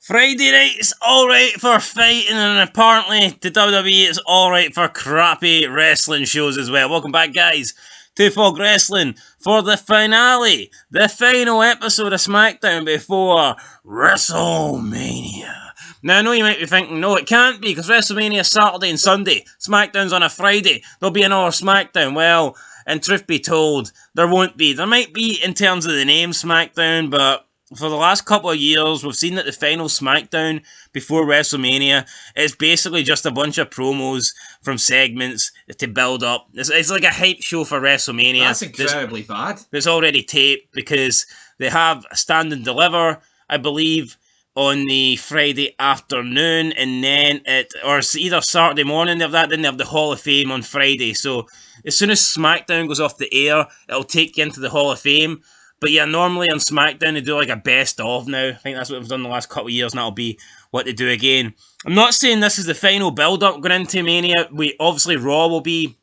Friday night is alright for fighting, and apparently to WWE it's alright for crappy wrestling shows as well. Welcome back, guys, to Fog Wrestling for the finale, the final episode of SmackDown before WrestleMania. Now, I know you might be thinking, no, it can't be, because WrestleMania is Saturday and Sunday. SmackDown's on a Friday. There'll be another SmackDown. Well, and truth be told, there won't be. There might be in terms of the name SmackDown, but for the last couple of years, we've seen that the final SmackDown before WrestleMania is basically just a bunch of promos from segments to build up. It's like a hype show for WrestleMania. That's incredibly bad. It's already taped because they have a Stand and Deliver, I believe, on the Friday afternoon, and then or it's either Saturday morning they have that, then they have the Hall of Fame on Friday. So as soon as SmackDown goes off the air, it'll take you into the Hall of Fame. But yeah, normally on SmackDown they do like a best of now. I think that's what we've done the last couple of years, and that'll be what they do again. I'm not saying this is the final build-up going into Mania. Obviously Raw will be...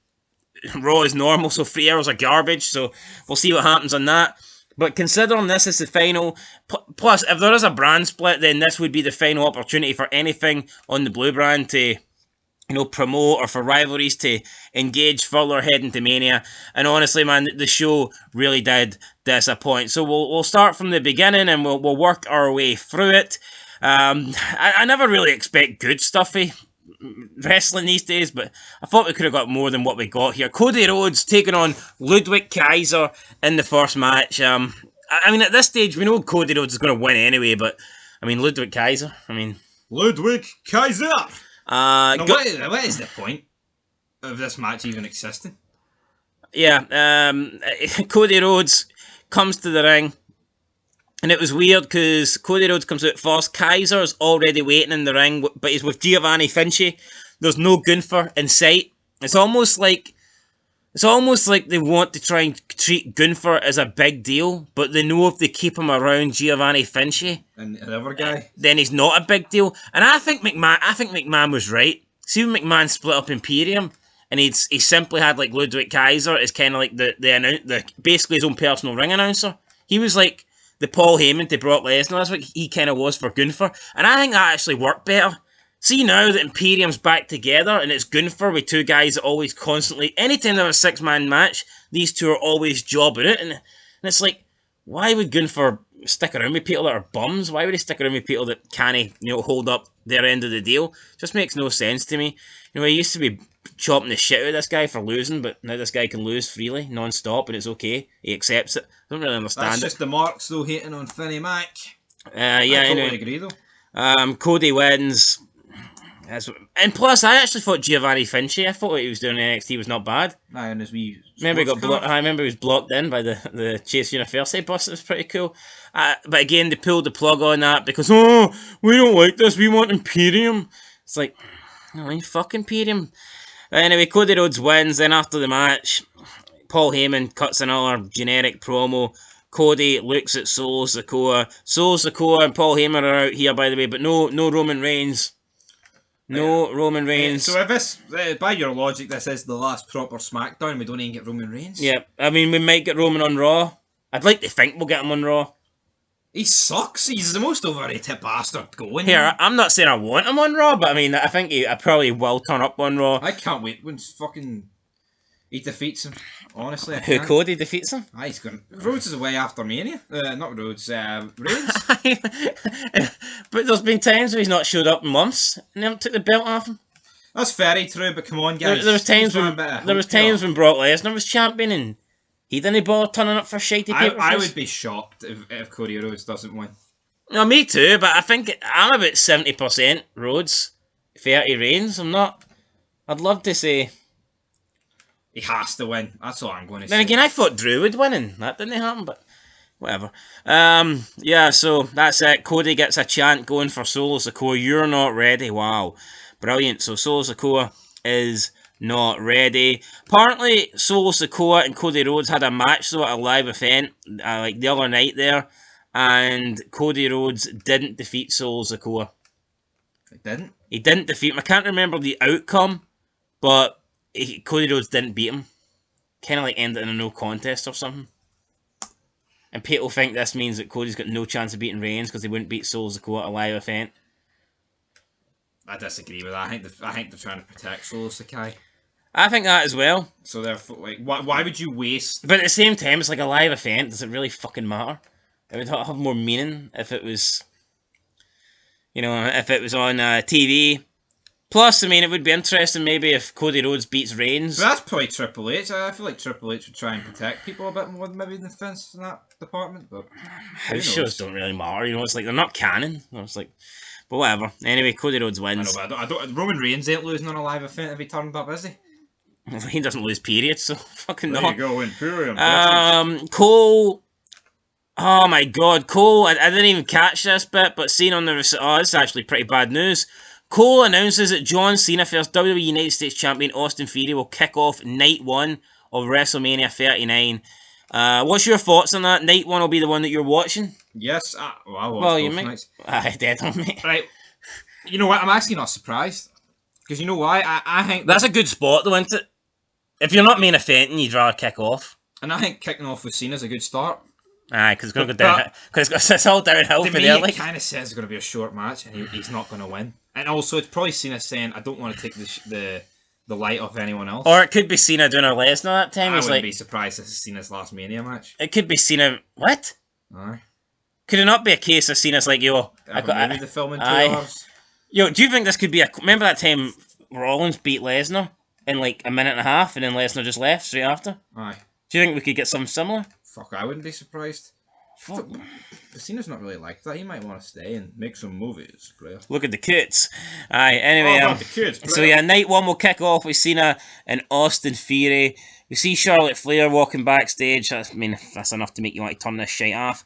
Raw is normal, so 3 hours are garbage, so we'll see what happens on that. But considering this is the final, plus if there is a brand split, then this would be the final opportunity for anything on the blue brand to, promote, or for rivalries to engage further heading to Mania. And honestly, man, the show really did disappoint. So we'll start from the beginning and we'll work our way through it. I never really expect good stuffy wrestling these days, but I thought we could have got more than what we got here. Cody Rhodes taking on Ludwig Kaiser in the first match. I mean, at this stage, we know Cody Rhodes is going to win anyway, but I mean, Ludwig Kaiser. Ludwig Kaiser! Now, what is the point of this match even existing? Yeah, Cody Rhodes comes to the ring, and it was weird because Cody Rhodes comes out first. Kaiser's already waiting in the ring, but he's with Giovanni Vinci. There's no Gunther in sight. It's almost like they want to try and treat Gunther as a big deal, but they know if they keep him around Giovanni Vinci and the other guy, then he's not a big deal. And I think McMahon was right. See when McMahon split up Imperium, and he simply had like Ludwig Kaiser as kind of like the basically his own personal ring announcer. He was like the Paul Heyman to Brock Lesnar. That's what he kind of was for Gunther, and I think that actually worked better. See now that Imperium's back together and it's Gunther with two guys that always constantly, anytime they have a 6-man match, these two are always jobbing it. And it's like, why would Gunther stick around with people that are bums? Why would he stick around with people that can't, hold up their end of the deal? Just makes no sense to me. He used to be chopping the shit out of this guy for losing, but now this guy can lose freely, non-stop, and it's okay. He accepts it. I don't really understand That's just the marks, though, hating on Finny Mac. Yeah, I totally agree, though. Cody wins. And plus, I actually thought Giovanni Vinci, I thought what he was doing in NXT was not bad. Aye, and as we remember he got blocked. I remember he was blocked in by the Chase University bus. It was pretty cool. But again, they pulled the plug on that because we don't like this. We want Imperium. It's like, you fuck Imperium. Anyway, Cody Rhodes wins. Then after the match, Paul Heyman cuts another generic promo. Cody looks at Solo Sikoa. Solo Sikoa and Paul Heyman are out here, by the way, but no Roman Reigns. No Roman Reigns. So if this, by your logic, this is the last proper SmackDown, we don't even get Roman Reigns? Yeah, I mean, we might get Roman on Raw. I'd like to think we'll get him on Raw. He sucks. He's the most overrated bastard going. Here, I'm not saying I want him on Raw, but I mean, I think I probably will turn up on Raw. I can't wait when he defeats him. Honestly, Who, Cody defeats him? He's going. Rhodes is away after Mania. Not Rhodes. Reigns. But there's been times where he's not showed up in months and never took the belt off him. That's very true, but come on, guys. There was times when Brock Lesnar was champion and he didn't bother turning up for shitey pay-per-views. I would be shocked if Cody Rhodes doesn't win. No, me too, but I think I'm about 70% Rhodes, 30 Reigns. I'd love to say he has to win. That's all I'm going to say. Then again, I thought Drew would win, and that didn't happen, but whatever. Yeah, so that's it. Cody gets a chant going for Solo Sikoa. You're not ready. Wow. Brilliant. So Solo Sikoa is not ready. Apparently, Solo Sikoa and Cody Rhodes had a match, though, at a live event, like the other night there, and Cody Rhodes didn't defeat Solo Sikoa. He didn't? He didn't defeat him. I can't remember the outcome, but Cody Rhodes didn't beat him. Kind of like ended in a no contest or something. and people think this means that Cody's got no chance of beating Reigns because he wouldn't beat Solo Sikoa at a live event. I disagree with that. I think they're trying to protect Solo Sakai. I think that as well. So therefore, like, why would you waste? But at the same time, it's like a live event. Does it really fucking matter? It would have more meaning if it was, if it was on TV. Plus, I mean, it would be interesting maybe if Cody Rhodes beats Reigns. But that's probably Triple H. I feel like Triple H would try and protect people a bit more than maybe than Vince in that department. But house shows don't really matter. It's like they're not canon. It's like, but whatever. Anyway, Cody Rhodes wins. I know, but I don't. Roman Reigns ain't losing on a live event if he turned up, is he? He doesn't lose periods, so fucking there no. You go, Imperium. Cole. Oh my god, Cole. I didn't even catch this bit, but seeing on the this is actually pretty bad news. Cole announces that John Cena vs WWE United States Champion Austin Theory will kick off Night 1 of WrestleMania 39. What's your thoughts on that? Night 1 will be the one that you're watching? Yes. I watched both nights. I did on me. Right. You know what? I'm actually not surprised. Because you know why? I think... That's a good spot though, isn't it? If you're not main eventing, you'd rather kick off. And I think kicking off with Cena's a good start. Aye, because it's going to go down. Because it's all downhill for there. Like, it kind of says it's going to be a short match, and he's not going to win. And also, it's probably Cena saying, "I don't want to take the light off anyone else." Or it could be Cena doing a Lesnar that time. I wouldn't be surprised if this is Cena's last Mania match. It could be Cena. What? Aye. Could it not be a case of Cena's like, yo, maybe the film in 2 hours. Yo, do you think this could be remember that time Rollins beat Lesnar in like a minute and a half, and then Lesnar just left straight after? Aye. Do you think we could get something similar? Fuck, I wouldn't be surprised. Cena's not really like that. He might want to stay and make some movies, player. Look at the kids. Aye, anyway. The kids, player. So yeah, Night 1 will kick off with Cena and Austin Theory. We see Charlotte Flair walking backstage. That's enough to make you want to turn this shite off.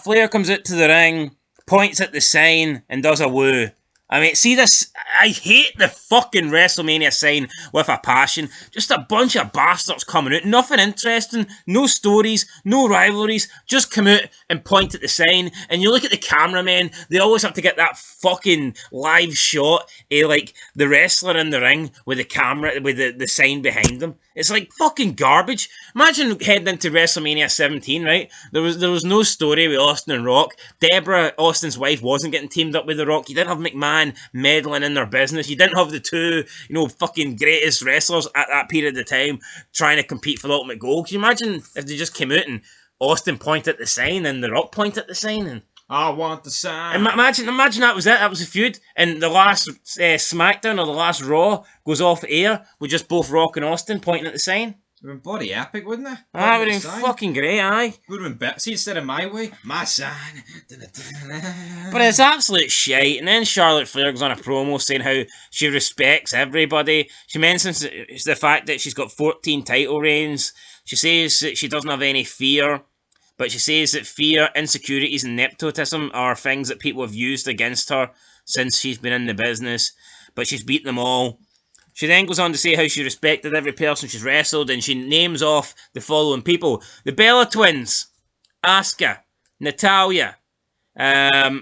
Flair comes out to the ring, points at the sign, and does a woo. I mean, see this? I hate the fucking WrestleMania sign with a passion. Just a bunch of bastards coming out. Nothing interesting. No stories. No rivalries. Just come out and point at the sign. And you look at the cameramen. They always have to get that fucking live shot of, like, the wrestler in the ring with the camera, with the sign behind them. It's like fucking garbage. Imagine heading into WrestleMania 17, right? There was no story with Austin and Rock. Deborah, Austin's wife, wasn't getting teamed up with The Rock. You didn't have McMahon meddling in their business. You didn't have the two, fucking greatest wrestlers at that period of time trying to compete for the ultimate goal. Can you imagine if they just came out and Austin pointed at the sign and The Rock pointed at the sign and... I want the sign. Imagine that was it. That was a feud. And the last SmackDown or the last Raw goes off air with just both Rock and Austin pointing at the sign. It would have been bloody epic, wouldn't it? That would have been fucking great, aye. Would have been better. See, instead of My Way, my sign. But it's absolute shite. And then Charlotte Flair goes on a promo saying how she respects everybody. She mentions the fact that she's got 14 title reigns. She says that she doesn't have any fear. But she says that fear, insecurities, and nepotism are things that people have used against her since she's been in the business. But she's beaten them all. She then goes on to say how she respected every person she's wrestled, and she names off the following people. The Bella Twins, Asuka, Natalya,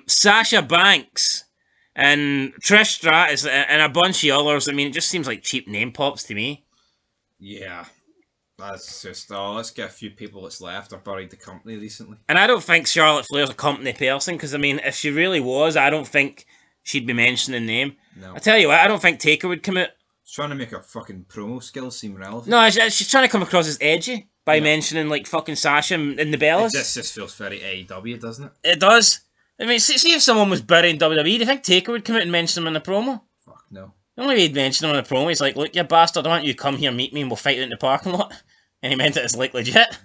Sasha Banks, and Trish Stratus, and a bunch of others. I mean, it just seems like cheap name pops to me. Yeah. That's just, let's get a few people that's left or buried the company recently. And I don't think Charlotte Flair's a company person, because, I mean, if she really was, I don't think she'd be mentioning the name. No. I tell you what, I don't think Taker would come out. She's trying to make her fucking promo skills seem relevant. No, she's trying to come across as edgy by mentioning, like, fucking Sasha and the Bellas. This just feels very AEW, doesn't it? It does. I mean, see if someone was buried in WWE, do you think Taker would come out and mention them in the promo? Fuck, no. The only way he'd mention them in the promo, he's like, look, you bastard, I want you to come here, meet me, and we'll fight out in the parking lot. And he meant it as like legit.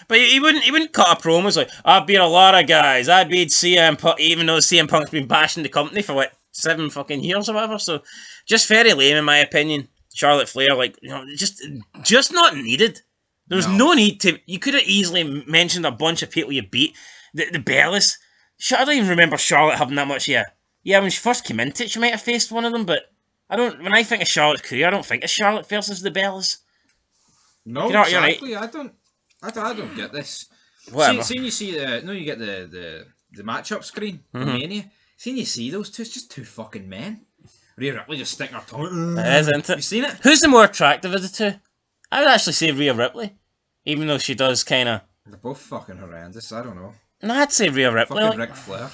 But he wouldn't cut a promo. It's like, I've beat a lot of guys. I beat CM Punk, even though CM Punk's been bashing the company for what, 7 fucking years or whatever. So just very lame in my opinion. Charlotte Flair, like, just not needed. There was no need to. You could have easily mentioned a bunch of people you beat. The Bellas. I don't even remember Charlotte having that much. Yeah, when she first came into it, she might have faced one of them. But when I think of Charlotte's career, I don't think of Charlotte versus the Bellas. No, exactly. Right. I don't get this. Whatever. See, you see you get the matchup screen, the Mania. Seeing you see those two, it's just two fucking men. Rhea Ripley just sticking her tongue. It is, isn't it? You seen it? Who's the more attractive of the two? I would actually say Rhea Ripley, even though she does kind of They're both fucking horrendous. I don't know. No, I'd say Rhea Ripley. Fucking Ric Flair.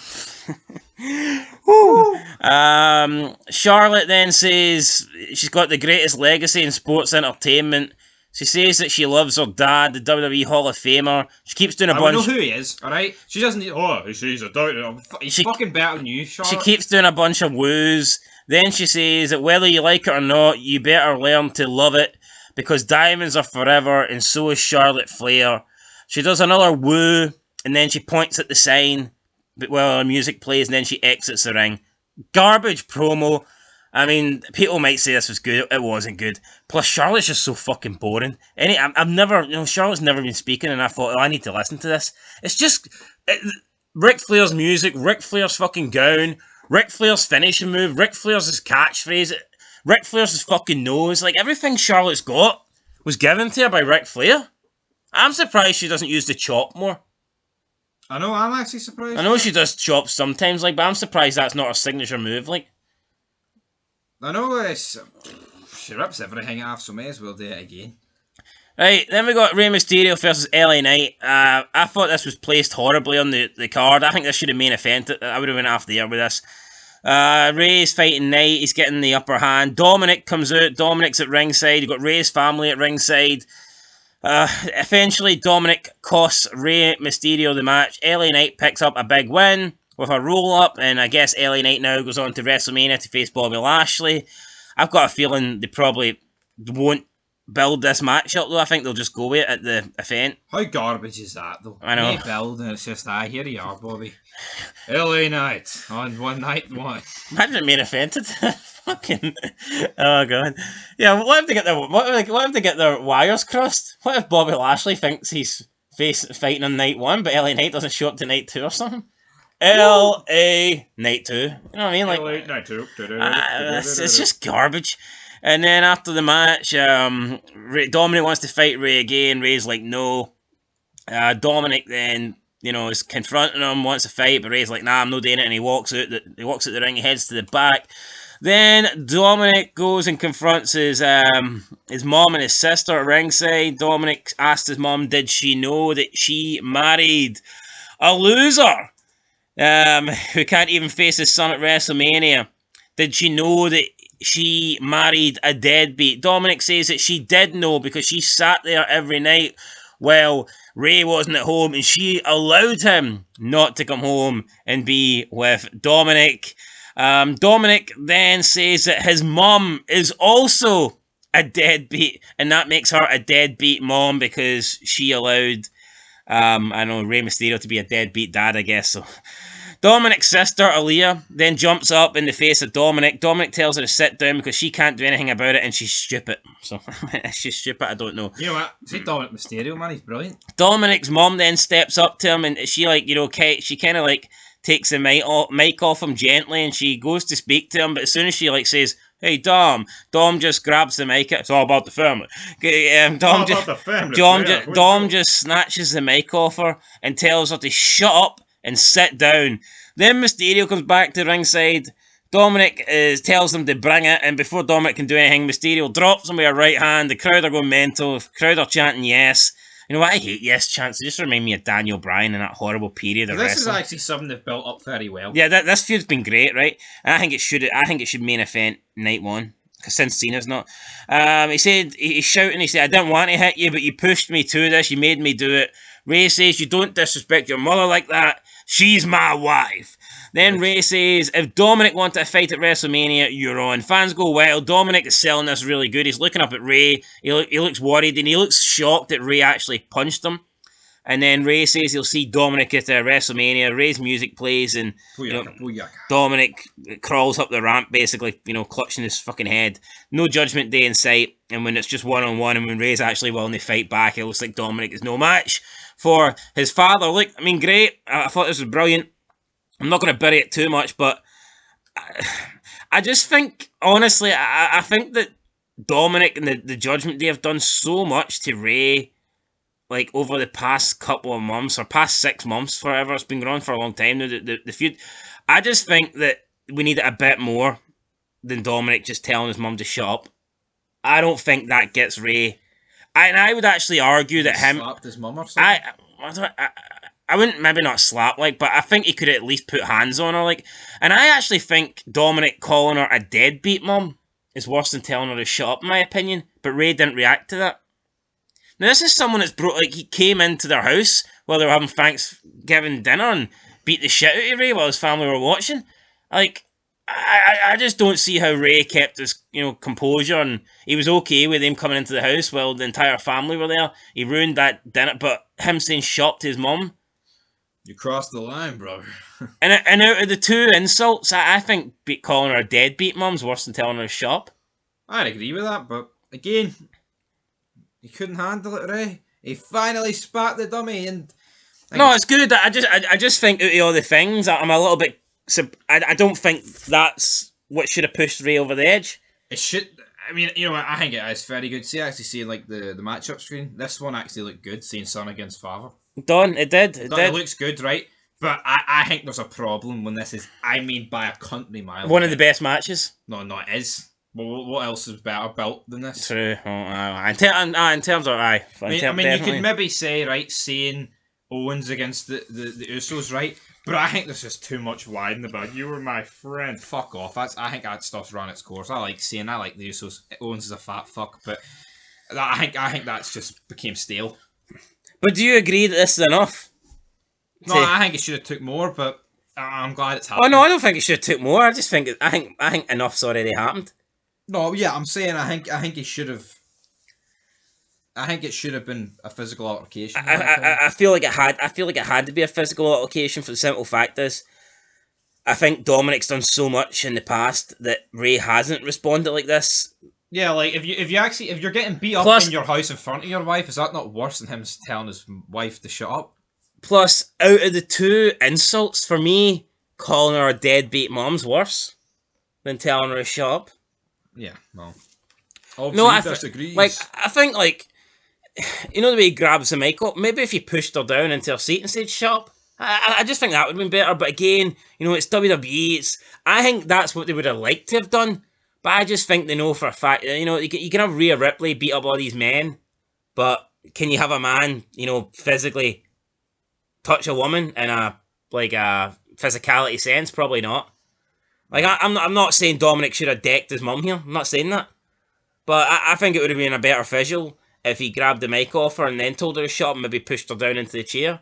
Charlotte then says she's got the greatest legacy in sports entertainment. She says that she loves her dad, the WWE Hall of Famer. She keeps doing a bunch. I know who he is, alright? She doesn't need. Oh, she's a doctor. He's fucking better than you, Charlotte. She keeps doing a bunch of woos. Then she says that whether you like it or not, you better learn to love it because diamonds are forever, and so is Charlotte Flair. She does another woo, and then she points at the sign while her music plays, and then she exits the ring. Garbage promo. I mean, people might say this was good. It wasn't good. Plus, Charlotte's just so fucking boring. I've never, Charlotte's never been speaking, and I thought, I need to listen to this. It's just Ric Flair's music, Ric Flair's fucking gown, Ric Flair's finishing move, Ric Flair's his catchphrase, Ric Flair's his fucking nose. Like, everything Charlotte's got was given to her by Ric Flair. I'm surprised she doesn't use the chop more. I know, I'm actually surprised. I know she does chops sometimes, like, but I'm surprised that's not her signature move, like. I know she rips everything off, so may as well do it again. Right, then we got Rey Mysterio versus LA Knight. I thought this was placed horribly on the card. I think this should have main evented. I would have went off the air with this. Rey's fighting Knight. He's getting the upper hand. Dominik comes out. Dominik's at ringside. You've got Rey's family at ringside. Eventually, Dominik costs Rey Mysterio the match. LA Knight picks up a big win with a roll-up, and I guess LA Knight now goes on to WrestleMania to face Bobby Lashley. I've got a feeling they probably won't build this match up, though. I think they'll just go with it at the event. How garbage is that, though? I know. They build, and it's just, here you are, Bobby. LA Knight on one night one. Imagine main evented. Fucking, oh god. Yeah, what if they get their wires crossed? What if Bobby Lashley thinks he's fighting on night 1, but LA Knight doesn't show up to night 2 or something? LA Night 2. You know what I mean? Like, LA Night 2. It's just garbage. And then after the match, Dominik wants to fight Rey again. Rey's like, no. Dominik then, is confronting him, wants to fight, but Rey's like, nah, I'm not doing it. And he walks out the ring, he heads to the back. Then Dominik goes and confronts his mom and his sister at ringside. Dominik asked his mom, did she know that she married a loser who can't even face his son at WrestleMania? Did she know that she married a deadbeat? Dominik says that she did know because she sat there every night while Rey wasn't at home and she allowed him not to come home and be with Dominik. Dominik then says that his mum is also a deadbeat, and that makes her a deadbeat mom because she allowed Rey Mysterio to be a deadbeat dad, I guess. So Dominik's sister, Aaliyah, then jumps up in the face of Dominik. Dominik tells her to sit down because she can't do anything about it and she's stupid. So, is she stupid? I don't know. You know what? See Dominik Mysterio, man, he's brilliant. Dominik's mum then steps up to him and she, she kind of, takes the mic off him gently and she goes to speak to him, but as soon as she, says, hey, Dom just grabs the mic. It's all about the family. Dom just snatches the mic off her and tells her to shut up and sit down. Then Mysterio comes back to ringside. Dominik tells them to bring it, and before Dominik can do anything, Mysterio drops him with a right hand. The crowd are going mental. The crowd are chanting yes. You know what? I hate yes chants. They just remind me of Daniel Bryan in that horrible period of wrestling. This is actually something they've built up very well. Yeah, this feud's been great, right? And I think it should main event night 1. Because since Cena's not. He said, he's shouting, he said, I didn't want to hit you, but you pushed me to this, you made me do it. Rey says, you don't disrespect your mother like that. She's my wife. Then Rey says, if Dominik wanted to fight at WrestleMania, you're on. Fans go wild. Dominik is selling this really good. He's looking up at Rey. He looks worried, and he looks shocked that Rey actually punched him. And then Rey says he'll see Dominik at WrestleMania. Rey's music plays, and Dominik crawls up the ramp, basically, clutching his fucking head. No Judgment Day in sight. And when it's just one-on-one, and when Rey's actually willing to fight back, it looks like Dominik is no match for his father. Look, I mean, great. I thought this was brilliant. I'm not going to bury it too much, but I just think, honestly, I think that Dominik and the Judgment Day have done so much to Rey, over the past couple of months, or past 6 months, forever. It's been going on for a long time now, the feud. I just think that we need it a bit more than Dominik just telling his mum to shut up. I don't think that gets Rey. And I would actually argue that him... slapped his mum or something? I wouldn't maybe not slap like, but I think he could at least put hands on her like. And I actually think Dominic calling her a deadbeat mum is worse than telling her to shut up, in my opinion. But Ray didn't react to that. Now this is someone that's like he came into their house while they were having Thanksgiving dinner and beat the shit out of Ray while his family were watching. Like, I just don't see how Ray kept his composure, and he was okay with him coming into the house while the entire family were there. He ruined that dinner, but him saying shop to his mum. You crossed the line, brother. and out of the two insults, I think calling her a deadbeat mum's worse than telling her to shop. I'd agree with that, but again, he couldn't handle it, Ray. He finally spat the dummy, and no, it's good. I just think out of all the things, I'm a little bit. I don't think that's what should have pushed Ray over the edge. It should. I mean, I think it is very good. See, actually seeing like the matchup screen, this one actually looked good. Seeing son against father. Done. It did. It did. It looks good, right? But I think there's a problem when this is. I mean, by a country mile. One of the best matches. No, it is. Well, what else is better built than this? True. In terms of I mean, you could maybe say seeing Owens against the Usos, right? But I think there's just too much whining about you were my friend. Fuck off. I think that stuff's run its course. I like the Usos. Owens is a fat fuck, but I think that's just became stale. But do you agree that this is enough? No, I think it should have took more, but I'm glad it's happened. Oh no, I don't think it should have took more. I just think I think enough's already happened. No, yeah, I'm saying I think it should have. I think it should have been a physical altercation. I feel like it had. I feel like it had to be a physical altercation for the simple fact is, I think Dominic's done so much in the past that Ray hasn't responded like this. Yeah, like if you're getting beat up in your house in front of your wife, is that not worse than him telling his wife to shut up? Plus, out of the two insults, for me, calling her a deadbeat mum's worse than telling her to shut up. Yeah, well, no, I disagree. I think the way he grabs the mic up, maybe if he pushed her down into her seat and said shut up, I just think that would have been better. But again, it's WWE. I think that's what they would have liked to have done. But I just think they know for a fact, you can have Rhea Ripley beat up all these men, but can you have a man, physically touch a woman in a physicality sense? Probably not. Like, I'm not saying Dominic should have decked his mum here. I'm not saying that. But I think it would have been a better visual if he grabbed the mic off her and then told her to shut up and maybe pushed her down into the chair.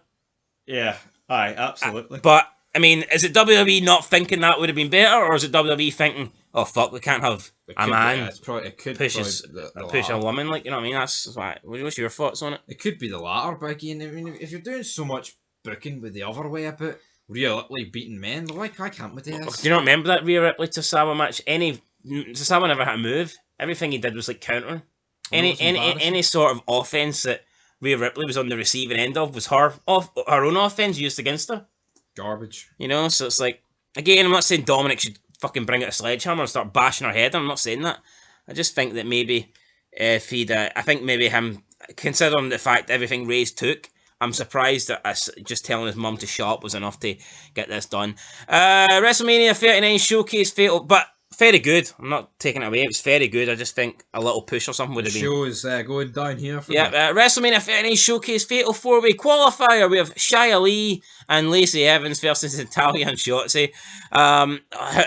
Yeah, aye, absolutely. But, I mean, is it WWE not thinking that would have been better, or is it WWE thinking, oh fuck, we can't have a man push a woman? Like, you know what I mean? That's why. What's your thoughts on it? It could be the latter, but again, I mean, if you're doing so much booking with the other way about Rhea Ripley beating men, why can't we do this? Do you not remember that Rhea Ripley Tosawa match? Tosawa never had a move. Everything he did was like countering. Any sort of offense that Rhea Ripley was on the receiving end of was her own offense used against her. Garbage. So it's like, again, I'm not saying Dominic should fucking bring out a sledgehammer and start bashing her head. I'm not saying that. I just think that maybe if he'd, I think maybe him, considering the fact everything Ray's took, I'm surprised that just telling his mum to shut up was enough to get this done. WrestleMania 39 showcase fatal, but very good. I'm not taking it away. It was very good. I just think a little push or something would have been. The show is going down here for WrestleMania 39 showcase fatal 4-way qualifier. We have Shia Lee and Lacey Evans versus Natalya and Shotzi. How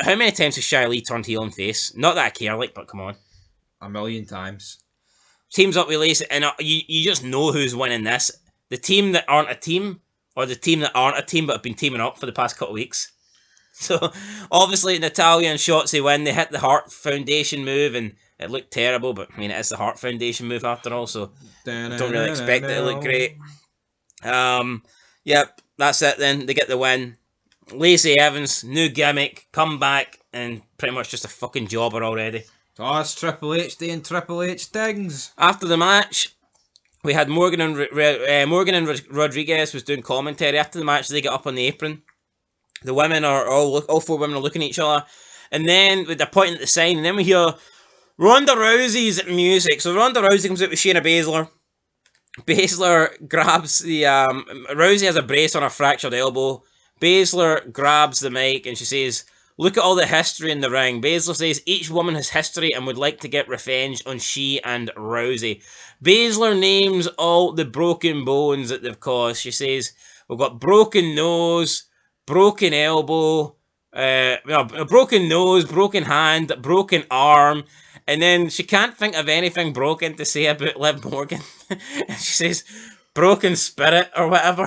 many times has Shia Lee turned heel and face? Not that I care, but come on. 1,000,000 times. Teams up with Lacey, and you just know who's winning this. The team that aren't a team, or the team that aren't a team but have been teaming up for the past couple of weeks. So, obviously, Natalya and Shotzi win. They hit the Heart Foundation move, and it looked terrible, but, I mean, it is the Heart Foundation move after all, so don't really expect it to look great. Yep, that's it then. They get the win. Lacey Evans, new gimmick, come back, and pretty much just a fucking jobber already. Oh, it's Triple H doing Triple H things. After the match, we had Morgan and Rodriguez was doing commentary. After the match, they get up on the apron. The women are all 4 women are looking at each other, and then they're pointing at the sign, and then we hear Ronda Rousey's music. So Ronda Rousey comes out with Shayna Baszler. Baszler grabs the Rousey has a brace on her fractured elbow. Baszler grabs the mic and she says, Look at all the history in the ring. Baszler says each woman has history and would like to get revenge on she and Rousey. Baszler names all the broken bones that they've caused. She says, we've got broken nose, broken elbow, a broken nose, broken hand, broken arm, and then she can't think of anything broken to say about Liv Morgan. And she says, broken spirit or whatever.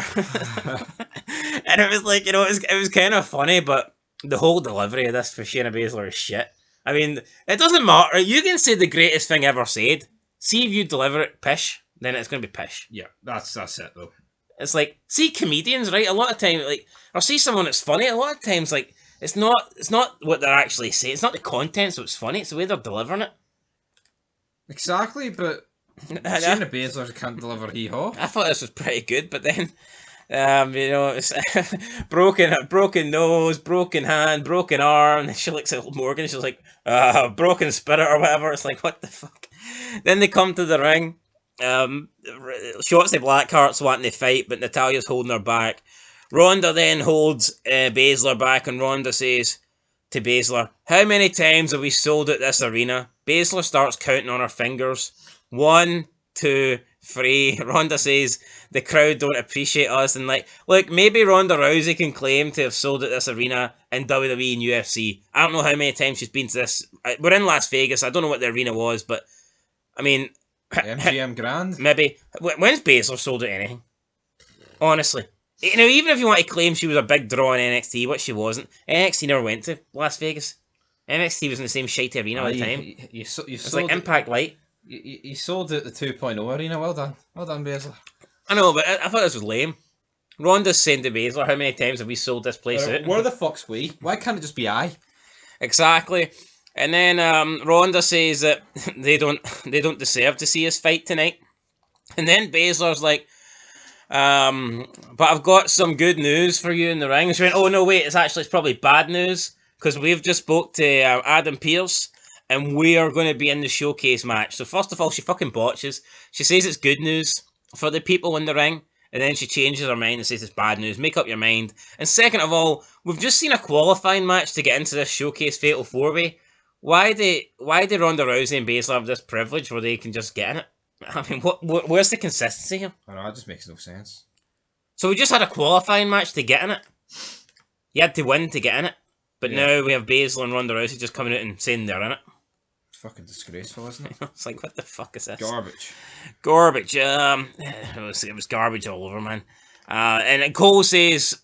And it was like, it was kind of funny, but the whole delivery of this for Shayna Baszler is shit. I mean, it doesn't matter. You can say the greatest thing ever said. See if you deliver it pish, then it's going to be pish. Yeah, that's it though. It's like, see comedians, right? A lot of time, like, or see someone that's funny. A lot of times, like, it's not what they're actually saying. It's not the content, so it's funny. It's the way they're delivering it. Exactly, but Shayna Baszler can't deliver hee-haw. I thought this was pretty good, but then, it's broken nose, broken hand, broken arm. And she looks at Morgan. She's like, broken spirit or whatever. It's like, what the fuck? Then they come to the ring. Shotzi Blackheart's wanting to fight, but Natalia's holding her back. Ronda then holds Baszler back, and Ronda says to Baszler, how many times have we sold at this arena? Baszler starts counting on her fingers. 1, 2, 3. Ronda says the crowd don't appreciate us, and like, look, maybe Ronda Rousey can claim to have sold at this arena in WWE and UFC. I don't know how many times she's been to this. We're in Las Vegas. I don't know what the arena was, but I mean, MGM Grand. Maybe. When's Baszler sold at anything? Honestly. Even if you want to claim she was a big draw in NXT, which she wasn't, NXT never went to Las Vegas. NXT was in the same shitty arena all the time. It's like Impact Light. You sold it at the 2.0 arena. Well done, Baszler. I know, but I thought this was lame. Ronda's saying to Baszler, how many times have we sold this place out? Where the fuck's we? Why can't it just be I? Exactly. And then Ronda says that they don't deserve to see us fight tonight. And then Baszler's like, but I've got some good news for you in the ring. And she went, oh no, wait, it's probably bad news, because we've just spoke to Adam Pearce, and we are going to be in the showcase match. So first of all, she fucking botches. She says it's good news for the people in the ring, and then she changes her mind and says it's bad news. Make up your mind. And second of all, we've just seen a qualifying match to get into this showcase fatal 4-way. Why do Ronda Rousey and Baszler have this privilege where they can just get in it? I mean, where's the consistency here? I know, it just makes no sense. So we just had a qualifying match to get in it. You had to win to get in it. But now we have Baszler and Ronda Rousey just coming out and saying they're in it. It's fucking disgraceful, isn't it? It's like, what the fuck is this? Garbage. It was garbage all over, man. And Cole says,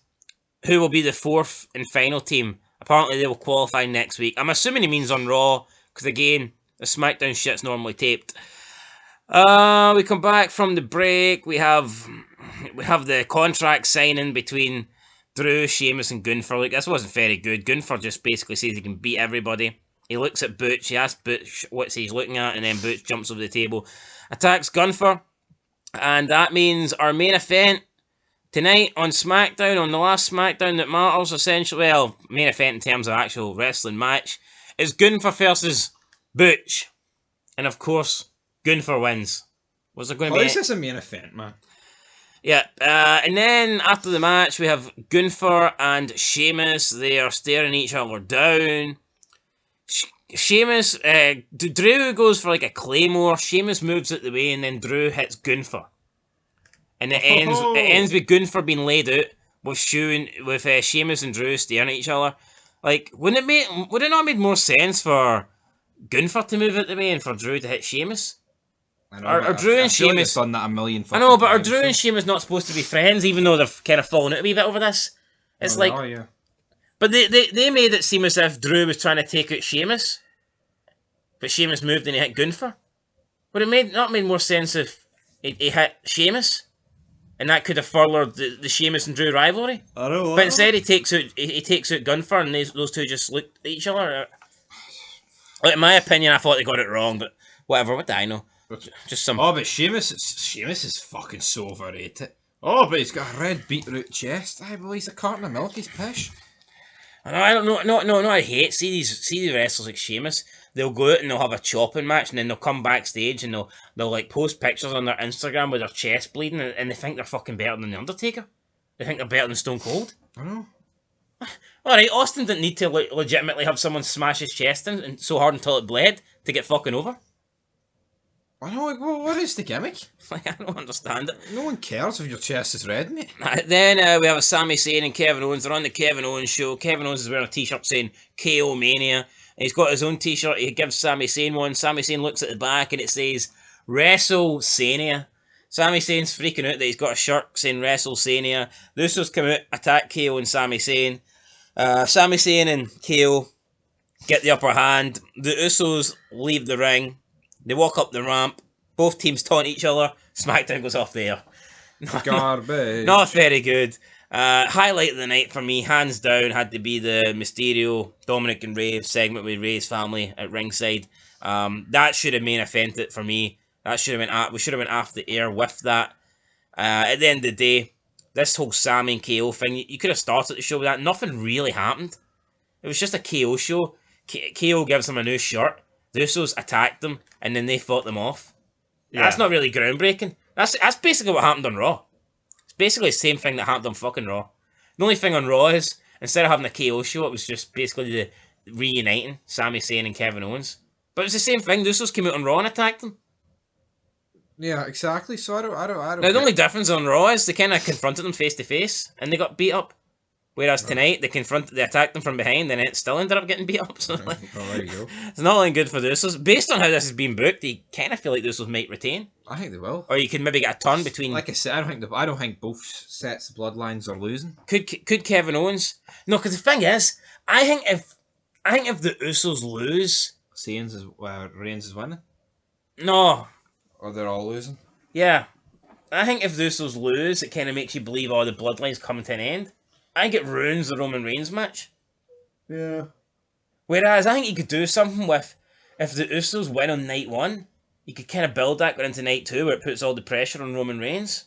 who will be the fourth and final team? Apparently they will qualify next week. I'm assuming he means on Raw, because again, the SmackDown shit's normally taped. We come back from the break. We have the contract signing between Drew, Sheamus, and Gunther. Like, this wasn't very good. Gunther just basically says he can beat everybody. He looks at Butch. He asks Butch what he's looking at, and then Butch jumps over the table, attacks Gunther, and that means our main event tonight on SmackDown, on the last SmackDown that matters, essentially, well, main event in terms of actual wrestling match, is Gunther versus Butch. And of course, Gunther wins. Was there going to be... Is this a main event, man? Yeah, and then after the match, we have Gunther and Sheamus. They are staring each other down. Sheamus, Drew goes for like a claymore. Sheamus moves out the way, and then Drew hits Gunther. And it ends with Gunther being laid out with Sheamus and Drew staring at each other. Like, would it not make more sense for Gunther to move out the way and for Drew to hit Sheamus? I know, Are Drew and Sheamus done that a million fucking I know, but are times, Drew and Sheamus not supposed to be friends, even though they've kind of fallen out a wee bit over this? It's like, yeah. But they made it seem as if Drew was trying to take out Sheamus, but Sheamus moved and he hit Gunther. Would it not made more sense if he hit Sheamus, and that could have furthered the Sheamus and Drew rivalry? I know. But instead he takes out Gunther, and those two just look at each other. Like, in my opinion, I thought they got it wrong, but whatever. What do I know? Just some. Oh, but Sheamus is fucking so overrated. Oh, but he's got a red beetroot chest. Aye, well, he's a carton of milk. He's pish. I don't know. No. I hate see these wrestlers like Sheamus. They'll go out and they'll have a chopping match, and then they'll come backstage and they'll like post pictures on their Instagram with their chest bleeding, and they think they're fucking better than the Undertaker. They think they're better than Stone Cold. I know. Alright, Austin didn't need to legitimately have someone smash his chest in and so hard until it bled to get fucking over. I know, like, what is the gimmick? Like, I don't understand it. No one cares if your chest is red, mate. Then we have a Sami Zayn and Kevin Owens. They're on the Kevin Owens show. Kevin Owens is wearing a t-shirt saying KO Mania. And he's got his own t-shirt. He gives Sami Zayn one. Sami Zayn looks at the back and it says WrestleMania. Sami Zayn's freaking out that he's got a shirt saying WrestleMania. The Usos come out, attack KO and Sami Zayn. Sami Zayn and KO get the upper hand. The Usos leave the ring. They walk up the ramp. Both teams taunt each other. SmackDown goes off the air. Garbage. Not very good. Highlight of the night for me, hands down, had to be the Mysterio, Dominic and Rey segment with Rey's family at ringside. That should have main evented for me. That should have been we should have been off the air with that. At the end of the day, this whole Sami and KO thing, you could have started the show with that. Nothing really happened. It was just a KO show. KO gives him a new shirt. The Usos attacked them, and then they fought them off. Yeah. That's not really groundbreaking. That's basically what happened on Raw. It's basically the same thing that happened on fucking Raw. The only thing on Raw is, instead of having a KO show, it was just basically the reuniting Sami Zayn and Kevin Owens. But it was the same thing. The Usos came out on Raw and attacked them. Yeah, exactly. So I don't. Now, the only difference on Raw is they kind of confronted them face to face, and they got beat up. Whereas tonight, they attacked them from behind, and it still ended up getting beat up. So, like, there you go. It's not looking good for the Usos. Based on how this has been booked, you kind of feel like the Usos might retain. I think they will. Or you could maybe get a turn between. Like I said, I don't think both sets of bloodlines are losing. Could Kevin Owens? No, because the thing is, I think if the Usos lose, Reigns is winning. No. Or they're all losing. Yeah, I think if the Usos lose, it kind of makes you believe all the bloodlines coming to an end. I think it ruins the Roman Reigns match. Yeah. Whereas I think you could do something with, if the Usos win on night one, you could kind of build that going into night two where it puts all the pressure on Roman Reigns.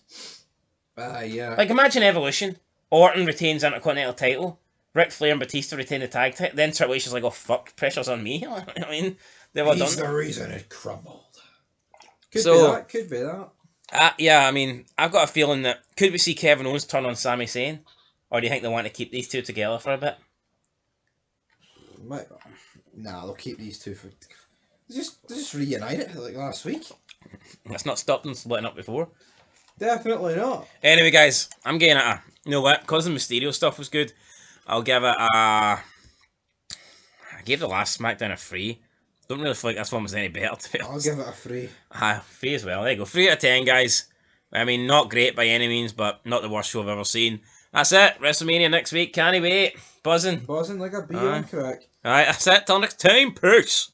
Yeah. Like, imagine Evolution. Orton retains the Intercontinental title. Ric Flair and Batista retain the tag title. Then Triple H is like, oh fuck, pressure's on me. I mean, they were done. He's the reason it crumbled. Could be that. Yeah, I mean, I've got a feeling that, could we see Kevin Owens turn on Sami Zayn? Or do you think they want to keep these two together for a bit? Nah, they'll keep these two for... They just reunited like last week. That's not stopped them splitting up before. Definitely not. Anyway, guys, I'm getting at you know what? Because the Mysterio stuff was good, I'll give it a... I gave the last SmackDown a 3. Don't really feel like this one was any better, to be honest. I'll give it a 3. 3 as well. There you go. 3 out of 10, guys. I mean, not great by any means, but not the worst show I've ever seen. That's it. WrestleMania next week. Can't wait. Buzzing. Buzzing like a bee on crack. Alright, that's it. Till next time. Peace.